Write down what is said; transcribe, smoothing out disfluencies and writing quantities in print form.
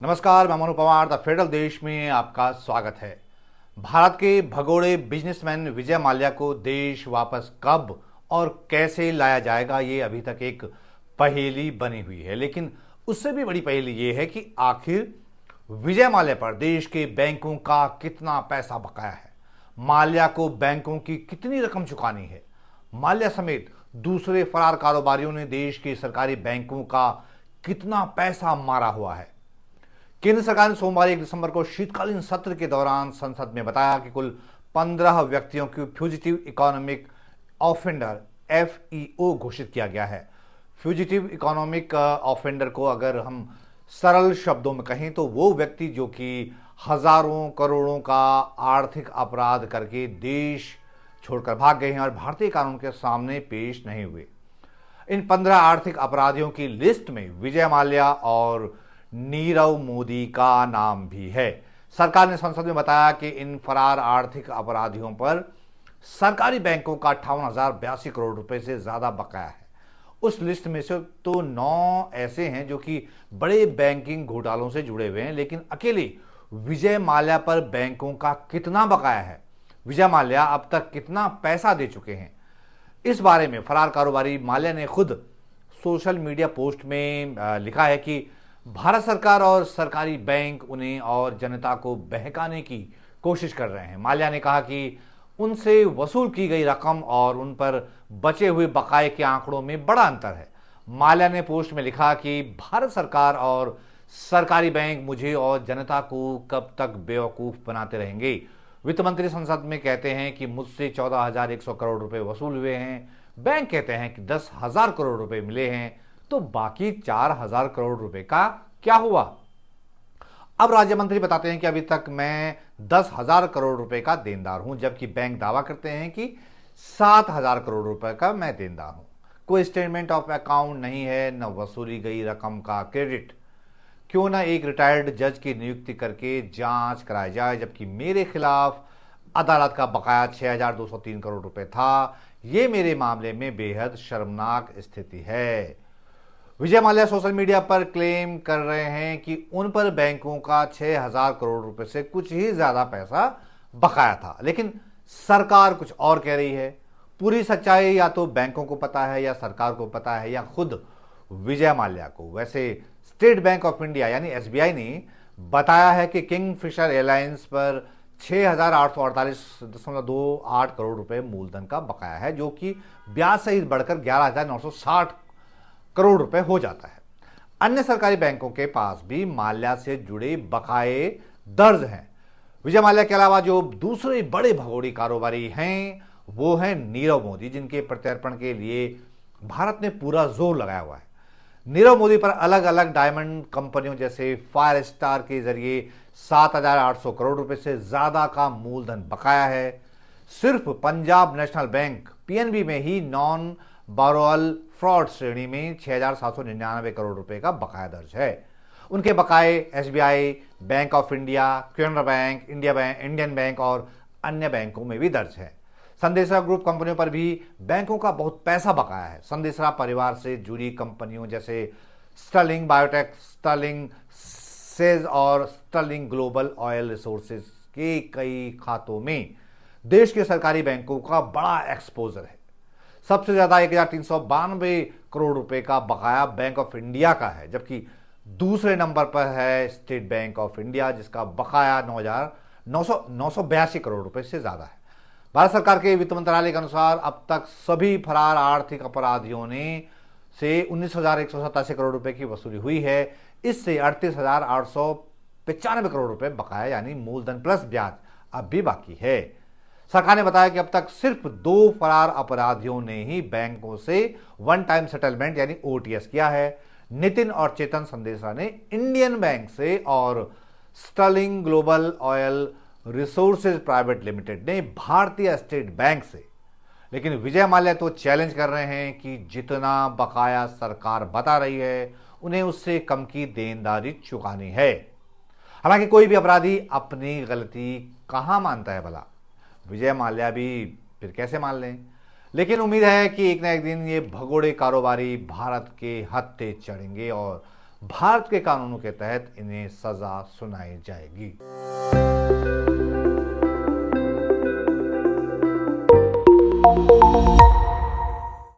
नमस्कार, मैं Manu Pawar the federal देश में आपका स्वागत है। भारत के भगोड़े बिजनेसमैन विजय माल्या को देश वापस कब और कैसे लाया जाएगा, ये अभी तक एक पहेली बनी हुई है। लेकिन उससे भी बड़ी पहेली ये है कि आखिर विजय माल्या पर देश के बैंकों का कितना पैसा बकाया है, माल्या को बैंकों की कितनी रकम चुकानी है। माल्या समेत दूसरे फरार कारोबारियों ने देश के सरकारी बैंकों का कितना पैसा मारा हुआ है। केंद्र सरकार ने सोमवार 1 दिसंबर को शीतकालीन सत्र के दौरान संसद में बताया कि कुल 15 व्यक्तियों को फ्यूजिटिव इकोनॉमिक ऑफेंडर FEO घोषित किया गया है। फ्यूजिटिव इकोनॉमिक ऑफेंडर को अगर हम सरल शब्दों में कहें तो वो व्यक्ति जो कि हजारों करोड़ों का आर्थिक अपराध करके देश छोड़कर भाग गए हैं और भारतीय कानून के सामने पेश नहीं हुए। इन 15 आर्थिक अपराधियों की लिस्ट में विजय माल्या और नीरव मोदी का नाम भी है। सरकार ने संसद में बताया कि इन फरार आर्थिक अपराधियों पर सरकारी बैंकों का 58,082 करोड़ रुपए से ज्यादा बकाया है। उस लिस्ट में से तो 9 ऐसे हैं जो कि बड़े बैंकिंग घोटालों से जुड़े हुए हैं, लेकिन अकेले विजय माल्या पर बैंकों का कितना बकाया है, विजय माल्या अब तक कितना पैसा दे चुके हैं, इस बारे में फरार कारोबारी माल्या ने खुद सोशल मीडिया पोस्ट में लिखा है कि भारत सरकार और सरकारी बैंक उन्हें और जनता को बहकाने की कोशिश कर रहे हैं। माल्या ने कहा कि उनसे वसूल की गई रकम और उन पर बचे हुए बकाये के आंकड़ों में बड़ा अंतर है। माल्या ने पोस्ट में लिखा कि भारत सरकार और सरकारी बैंक मुझे और जनता को कब तक बेवकूफ बनाते रहेंगे। वित्त मंत्री संसद में कहते हैं कि मुझसे 14,100 करोड़ रुपए वसूल हुए हैं, बैंक कहते हैं कि 10,000 करोड़ रुपए मिले हैं, तो बाकी 4,000 करोड़ रुपए का क्या हुआ। अब राज्य मंत्री बताते हैं कि अभी तक मैं 10,000 करोड़ रुपए का देनदार हूं, जबकि बैंक दावा करते हैं कि 7,000 करोड़ रुपए का मैं देनदार हूं। कोई स्टेटमेंट ऑफ अकाउंट नहीं है, न वसूली गई रकम का क्रेडिट। क्यों ना एक रिटायर्ड जज की नियुक्ति करके जांच कराई जाए, जबकि मेरे खिलाफ अदालत का बकाया 6,203 करोड़ रुपए था। यह मेरे मामले में बेहद शर्मनाक स्थिति है। विजय माल्या सोशल मीडिया पर क्लेम कर रहे हैं कि उन पर बैंकों का 6,000 करोड़ रुपए से कुछ ही ज्यादा पैसा बकाया था, लेकिन सरकार कुछ और कह रही है। पूरी सच्चाई या तो बैंकों को पता है, या सरकार को पता है, या खुद विजय माल्या को। वैसे स्टेट बैंक ऑफ इंडिया यानी SBI ने बताया है कि किंगफिशर एयरलाइंस पर 6,848.28 करोड़ रुपए मूलधन का बकाया है, जो कि ब्याज सहित बढ़कर 11,960 करोड़ रुपए हो जाता है। अन्य सरकारी बैंकों के पास भी माल्या से जुड़े बकाये दर्ज हैं। विजय माल्या के अलावा जो दूसरे बड़े भगोड़े कारोबारी हैं वो हैं नीरव मोदी, जिनके प्रत्यर्पण के लिए भारत ने पूरा जोर लगाया हुआ है। नीरव मोदी पर अलग अलग डायमंड कंपनियों जैसे फायर स्टार के जरिए 7,800 करोड़ रुपए से ज्यादा का मूलधन बकाया है। सिर्फ पंजाब नेशनल बैंक PNB में ही नॉन बैरोअल फ्रॉड श्रेणी में 6,799 करोड़ रुपए का बकाया दर्ज है। उनके बकाये SBI, bank of India, Canara bank, Indian bank और अन्य बैंकों में भी दर्ज है। संदेशा ग्रुप कंपनियों पर भी बैंकों का बहुत पैसा बकाया है। संदेशा परिवार से जुड़ी कंपनियों जैसे स्टर्लिंग बायोटेक, स्टर्लिंग सेज और स्टर्लिंग ग्लोबल ऑयल रिसोर्सेज के कई खातों में देश के सरकारी बैंकों का बड़ा एक्सपोजर है। सबसे ज्यादा 1,392 करोड़ रुपए का बकाया बैंक ऑफ इंडिया का है, जबकि दूसरे नंबर पर है स्टेट बैंक ऑफ इंडिया, जिसका बकाया 9,982 करोड़ रुपए से ज्यादा है। भारत सरकार के वित्त मंत्रालय के अनुसार अब तक सभी फरार आर्थिक अपराधियों ने से 19,187 करोड़ रुपए की वसूली हुई है। इससे 38,895 करोड़ रुपए बकाया यानी मूलधन प्लस ब्याज अब भी बाकी है। सरकार ने बताया कि अब तक सिर्फ 2 फरार अपराधियों ने ही बैंकों से वन टाइम सेटलमेंट यानी OTS किया है। नितिन और चेतन संदेशा ने इंडियन बैंक से और Sterling Global Oil Resources Private Limited ने भारतीय स्टेट बैंक से। लेकिन विजय माल्या तो चैलेंज कर रहे हैं कि जितना बकाया सरकार बता रही है उन्हें उससे कम की देनदारी चुकानी है। हालांकि कोई भी अपराधी अपनी गलती कहां मानता है भला, विजय माल्या भी फिर कैसे मान लें। लेकिन उम्मीद है कि एक ना एक दिन ये भगोड़े कारोबारी भारत के हत्थे चढ़ेंगे और भारत के कानूनों के तहत इन्हें सजा सुनाई जाएगी।